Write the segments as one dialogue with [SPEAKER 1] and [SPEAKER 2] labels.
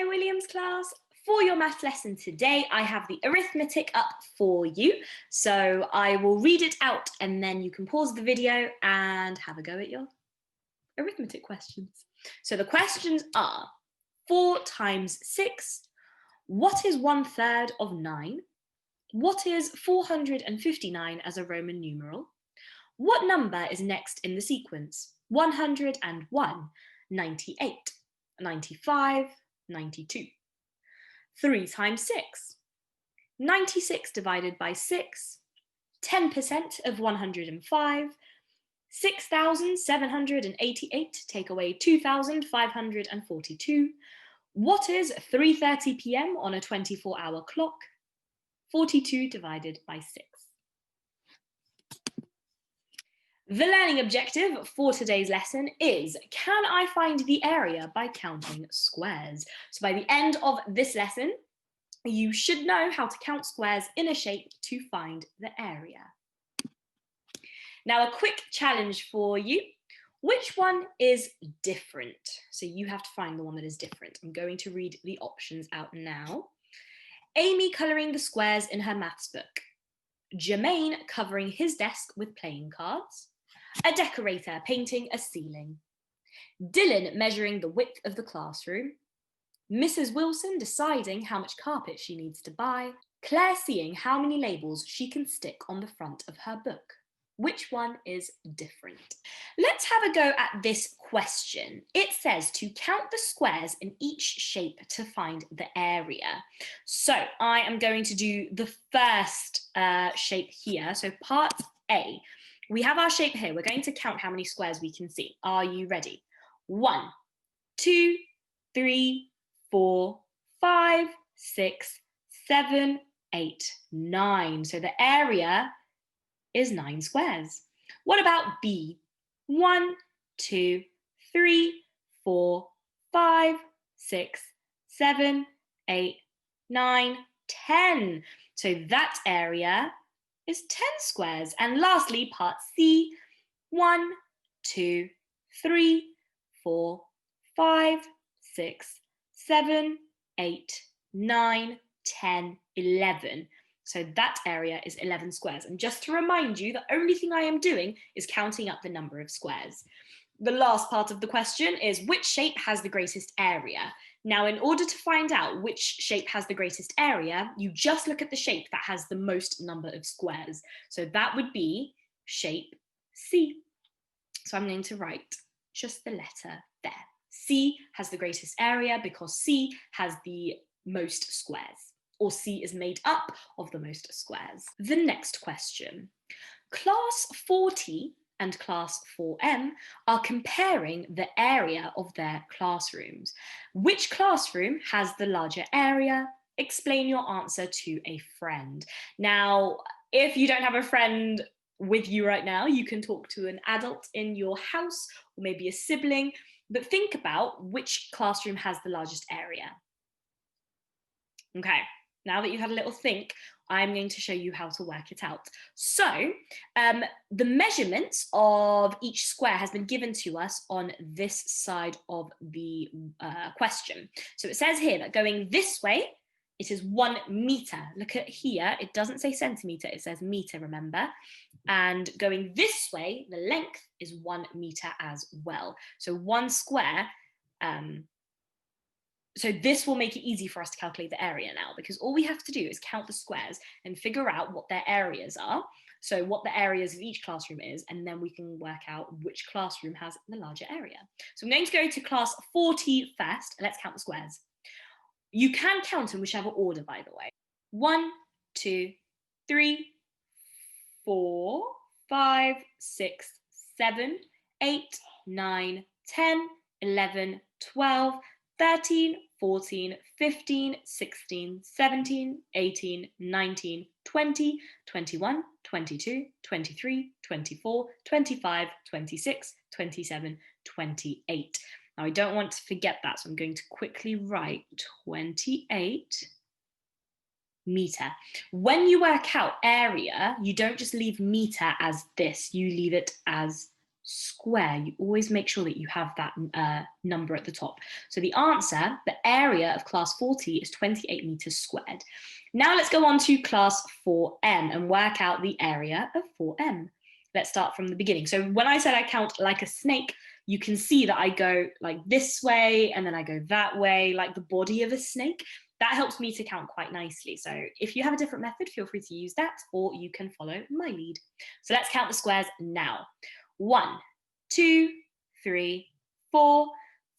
[SPEAKER 1] Williams class. For your math lesson today, I have the arithmetic up for you. So I will read it out and then you can pause the video and have a go at your arithmetic questions. So the questions are 4 times 6. What is 1/3 of 9? What is 459 as a Roman numeral? What number is next in the sequence? 101, 98, 95, 92. 3 times 6. 96 divided by 6. 10% of 105. 6,788 take away 2,542. What is 3:30 p.m. on a 24-hour clock? 42 divided by 6. The learning objective for today's lesson is, can I find the area by counting squares? So by the end of this lesson, you should know how to count squares in a shape to find the area. Now, a quick challenge for you. Which one is different? So you have to find the one that is different. I'm going to read the options out now. Amy colouring the squares in her maths book. Jermaine covering his desk with playing cards. A decorator painting a ceiling. Dylan measuring the width of the classroom. Mrs. Wilson deciding how much carpet she needs to buy. Claire seeing how many labels she can stick on the front of her book. Which one is different? Let's have a go at this question. It says to count the squares in each shape to find the area. So I am going to do the first shape here. So part A. We have our shape here. We're going to count how many squares we can see. Are you ready? 1, 2, 3, 4, 5, 6, 7, 8, 9. So the area is 9 squares. What about B? 1, 2, 3, 4, 5, 6, 7, 8, 9, 10. So that area is 10 squares. And lastly, part C, 1, 2, 3, 4, 5, 6, 7, 8, 9, 10, 11. So that area is 11 squares. And just to remind you, the only thing I am doing is counting up the number of squares. The last part of the question is, which shape has the greatest area? Now, in order to find out which shape has the greatest area, you just look at the shape that has the most number of squares. So that would be shape C. So I'm going to write just the letter there. C has the greatest area because C has the most squares, or C is made up of the most squares. The next question. Class 4T and Class 4M are comparing the area of their classrooms. Which classroom has the larger area? Explain your answer to a friend. Now, if you don't have a friend with you right now, you can talk to an adult in your house or maybe a sibling, but think about which classroom has the largest area. Okay, now that you've had a little think, I'm going to show you how to work it out. So the measurements of each square has been given to us on this side of the question. So it says here that going this way, it is 1 meter. Look at here, it doesn't say centimeter, it says meter, remember? And going this way, the length is 1 meter as well. So 1 square, so this will make it easy for us to calculate the area now, because all we have to do is count the squares and figure out what their areas are. So what the areas of each classroom is, and then we can work out which classroom has the larger area. So I'm going to go to class 4T first. Let's count the squares. You can count in whichever order, by the way. 1, 2, 3, 4, 5, 6, 7, 8, 9, 10, 11, 12, 13, 14, 15, 16, 17, 18, 19, 20, 21, 22, 23, 24, 25, 26, 27, 28. Now, I don't want to forget that, so I'm going to quickly write 28 meter. When you work out area, you don't just leave meter as this, you leave it as square, you always make sure that you have that number at the top. So the answer, the area of class 40 is 28 meters squared. Now let's go on to class 4M and work out the area of 4M. Let's start from the beginning. So when I said I count like a snake, you can see that I go like this way and then I go that way, like the body of a snake. That helps me to count quite nicely. So if you have a different method, feel free to use that, or you can follow my lead. So let's count the squares now. 1, 2, 3, 4,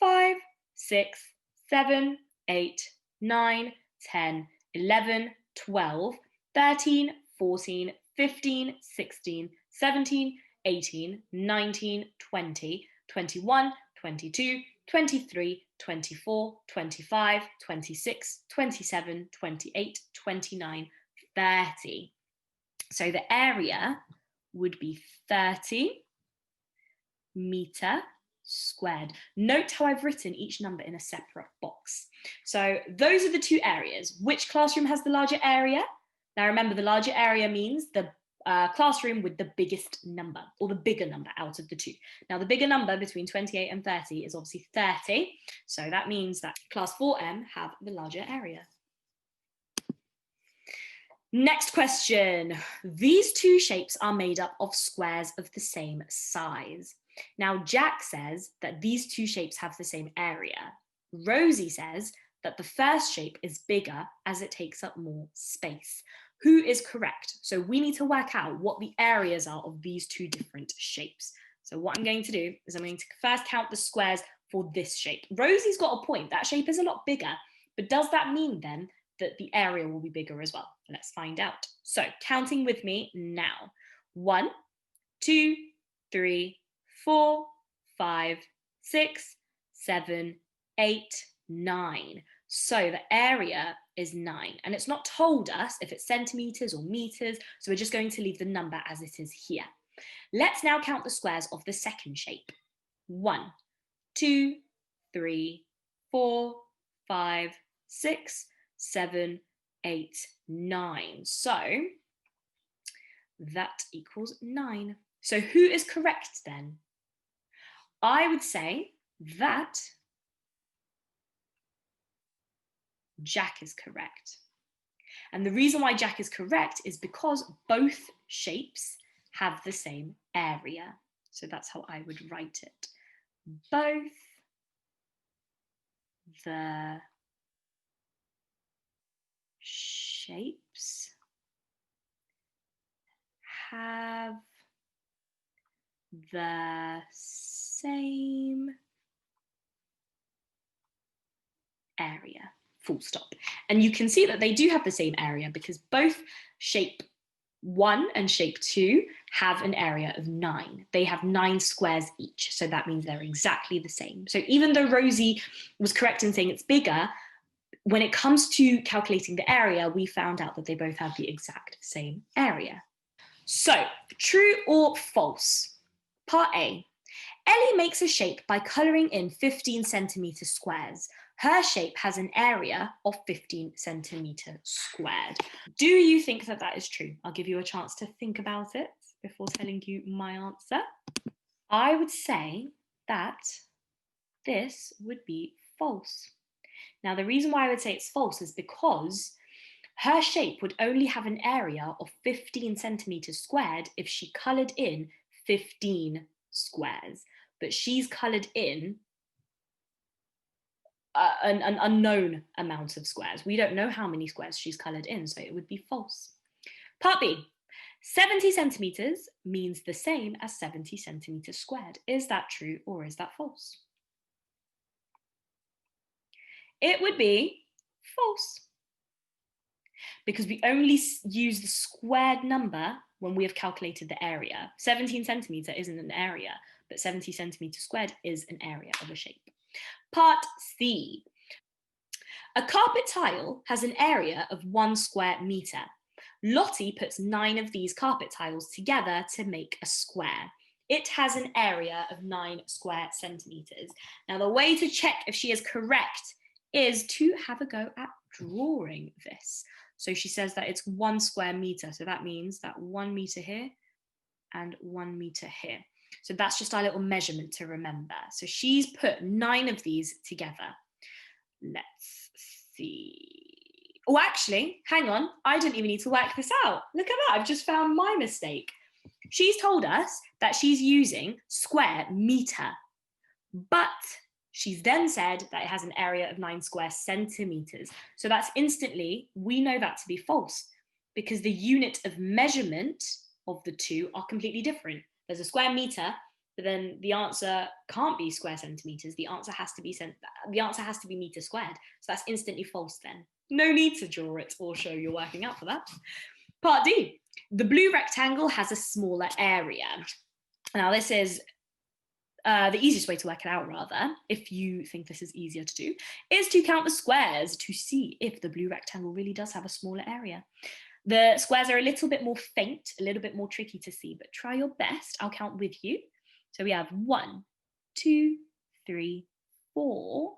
[SPEAKER 1] 5, 6, 7, 8, 9, 10, 11, 12, 13, 14, 15, 16, 17, 18, 19, 20, 21, 22, 23, 24, 25, 26, 27, 28, 29, 30. So the area would be 30 meter squared. Note how I've written each number in a separate box. So those are the two areas. Which classroom has the larger area? Now remember, the larger area means the classroom with the biggest number, or the bigger number out of the two. Now the bigger number between 28 and 30 is obviously 30. So that means that class 4M have the larger area. Next question. These two shapes are made up of squares of the same size. Now, Jack says that these two shapes have the same area. Rosie says that the first shape is bigger as it takes up more space. Who is correct? So we need to work out what the areas are of these two different shapes. So what I'm going to do is I'm going to first count the squares for this shape. Rosie's got a point. That shape is a lot bigger. But does that mean then that the area will be bigger as well? Let's find out. So counting with me now. 1, 2, 3, 4, 5, 6, 7, 8, 9. So the area is 9. And it's not told us if it's centimeters or meters. So we're just going to leave the number as it is here. Let's now count the squares of the second shape. 1, 2, 3, 4, 5, 6, 7, 8, 9. So that equals 9. So who is correct then? I would say that Jack is correct. And the reason why Jack is correct is because both shapes have the same area. So that's how I would write it. Both the shapes have the same area, full stop. And you can see that they do have the same area because both shape 1 and shape 2 have an area of 9. They have 9 squares each, so that means they're exactly the same. So even though Rosie was correct in saying it's bigger, when it comes to calculating the area, we found out that they both have the exact same area. So, true or false? Part A. Ellie makes a shape by colouring in 15 centimetre squares. Her shape has an area of 15 centimetre squared. Do you think that that is true? I'll give you a chance to think about it before telling you my answer. I would say that this would be false. Now, the reason why I would say it's false is because her shape would only have an area of 15 centimetres squared if she coloured in 15 squares. But she's coloured in an unknown amount of squares. We don't know how many squares she's coloured in, so it would be false. Part B. 70 centimetres means the same as 70 centimetres squared. Is that true or is that false? It would be false, because we only use the squared number when we have calculated the area. 17 centimetre isn't an area, but 70 centimetre squared is an area of a shape. Part C. A carpet tile has an area of 1 square metre. Lottie puts 9 of these carpet tiles together to make a square. It has an area of 9 square centimetres. Now, the way to check if she is correct is to have a go at drawing this. So she says that it's 1 square metre. So that means that 1 metre here and 1 metre here. So that's just our little measurement to remember. So she's put 9 of these together. Let's see. Oh, actually, hang on. I didn't even need to work this out. Look at that. I've just found my mistake. She's told us that she's using square meter, but she's then said that it has an area of 9 square centimeters. So that's instantly, we know that to be false because the unit of measurement of the two are completely different. There's a square meter, but then the answer can't be square centimeters. The answer has to be meter squared. So that's instantly false then. No need to draw it or show you're working out for that. Part D, the blue rectangle has a smaller area. Now this is the easiest way to work it out, rather, if you think this is easier to do, is to count the squares to see if the blue rectangle really does have a smaller area. The squares are a little bit more faint, a little bit more tricky to see, but try your best. I'll count with you. So we have 1, 2, 3, 4,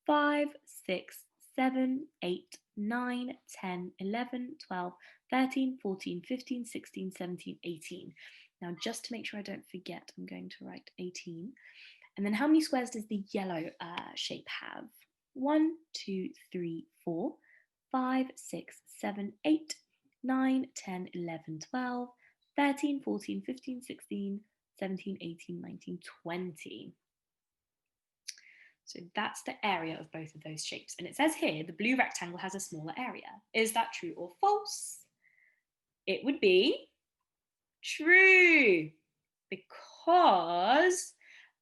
[SPEAKER 1] 5, 6, 7, 8, 9, 10, 11, 12, 13, 14, 15, 16, 17, 18. Now, just to make sure I don't forget, I'm going to write 18. And then how many squares does the yellow shape have? 1, 2, 3, 4, 5, 6, 7, 8, 9, 10, 11, 12, 13, 14, 15, 16, 17, 18, 19, 20. So that's the area of both of those shapes. And it says here, the blue rectangle has a smaller area. Is that true or false? It would be true, because,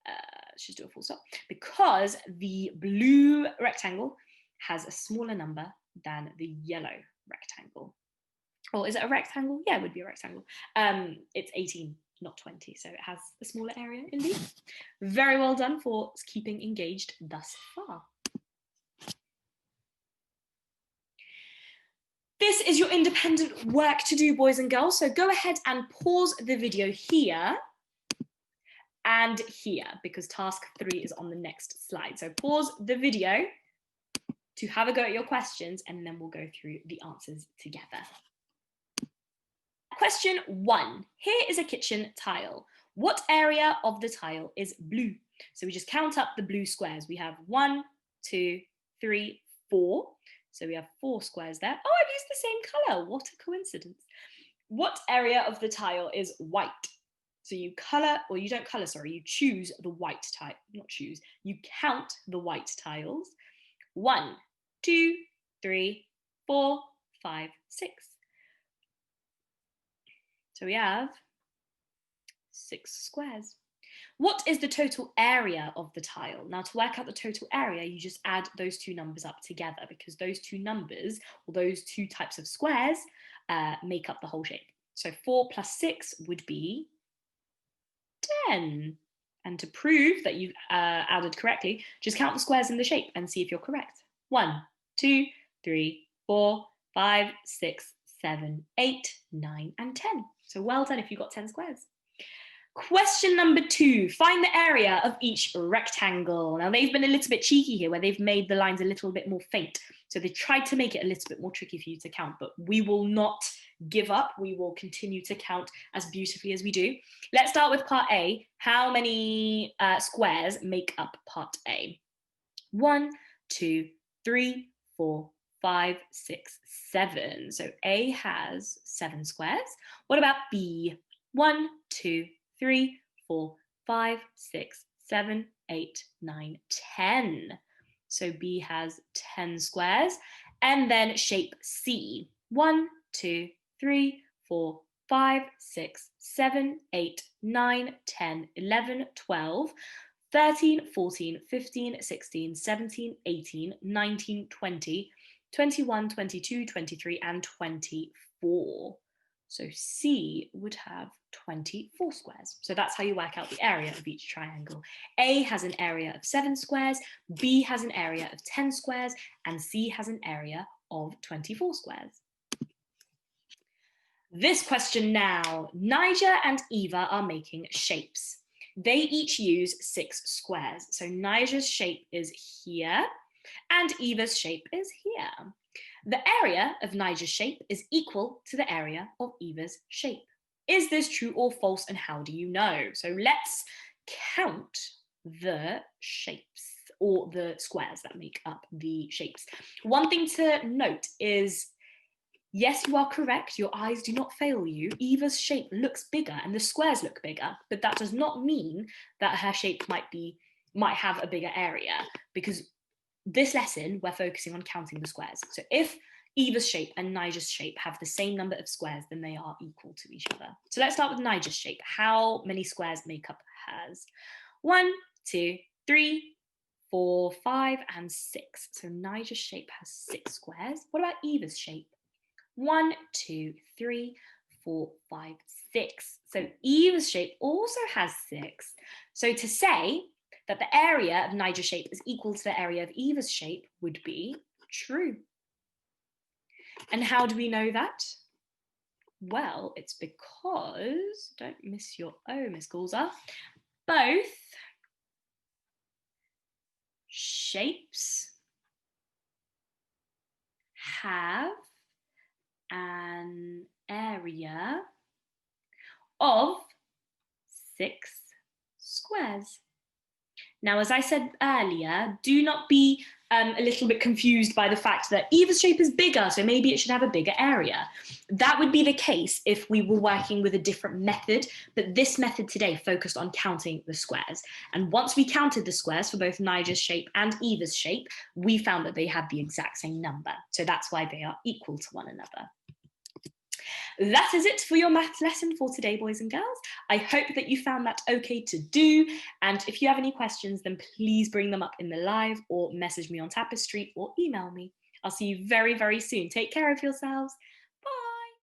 [SPEAKER 1] let's just do a full stop, because the blue rectangle has a smaller number than the yellow rectangle. Or is it a rectangle? Yeah, it would be a rectangle. It's 18, not 20, so it has a smaller area indeed. Very well done for keeping engaged thus far. This is your independent work to do, boys and girls, so go ahead and pause the video here and here, because task 3 is on the next slide. So pause the video to have a go at your questions, and then we'll go through the answers together. Question 1. Here is a kitchen tile. What area of the tile is blue? So we just count up the blue squares. We have 1, 2, 3, 4. So we have 4 squares there. Oh, I've used the same colour. What a coincidence. What area of the tile is white? So you colour, or you don't colour, sorry, you choose the white tile, not choose, you count the white tiles. 1, 2, 3, 4, 5, 6. So we have 6 squares. What is the total area of the tile? Now, to work out the total area, you just add those 2 numbers up together, because those 2 numbers, or those 2 types of squares, make up the whole shape. So 4 plus 6 would be 10. And to prove that you've added correctly, just count the squares in the shape and see if you're correct. 1, 2, 3, 4, 5, 6, 7, 8, 9, and 10. So well done if you got 10 squares. Question number 2, find the area of each rectangle. Now they've been a little bit cheeky here, where they've made the lines a little bit more faint. So they tried to make it a little bit more tricky for you to count, but we will not give up. We will continue to count as beautifully as we do. Let's start with part A. How many squares make up part A? 1, 2, 3, 4, 5, 6, 7. So A has 7 squares. What about B? 1, 2, 3, 4, 5, 6, 7, 8, 9, 10. So B has 10 squares. And then shape C. 1, 2, 3, 4, 5, 6, 7, 8, 9, 10, 11, 12, 13, 14, 15, 16, 17, 18, 19, 20, 21, 22, 23, and 24. So C would have 24 squares. So that's how you work out the area of each triangle. A has an area of 7 squares, B has an area of 10 squares, and C has an area of 24 squares. This question now, Niger and Eva are making shapes. They each use 6 squares. So Niger's shape is here, and Eva's shape is here. The area of Niger's shape is equal to the area of Eva's shape. Is this true or false, and how do you know? So let's count the shapes, or the squares that make up the shapes. One thing to note is, yes, you are correct. Your eyes do not fail you. Eva's shape looks bigger and the squares look bigger, but that does not mean that her shape might have a bigger area, because this lesson we're focusing on counting the squares. So if Eva's shape and Nigel's shape have the same number of squares, then they are equal to each other. So let's start with Nigel's shape. How many squares make up hers? 1, 2, 3, 4, 5, and 6. So Nigel's shape has 6 squares. What about Eva's shape? 1, 2, 3, 4, 5, 6. So Eva's shape also has 6. So to say that the area of Nigel's shape is equal to the area of Eva's shape would be true. And how do we know that? Well, it's because, don't miss your O, Miss Gulzar, both shapes have an area of 6 squares. Now, as I said earlier, do not be a little bit confused by the fact that Eva's shape is bigger, so maybe it should have a bigger area. That would be the case if we were working with a different method, but this method today focused on counting the squares. And once we counted the squares for both Nigel's shape and Eva's shape, we found that they had the exact same number. So that's why they are equal to one another. That is it for your maths lesson for today, boys and girls. I hope that you found that okay to do. And if you have any questions, then please bring them up in the live, or message me on Tapestry, or email me. I'll see you very, very soon. Take care of yourselves.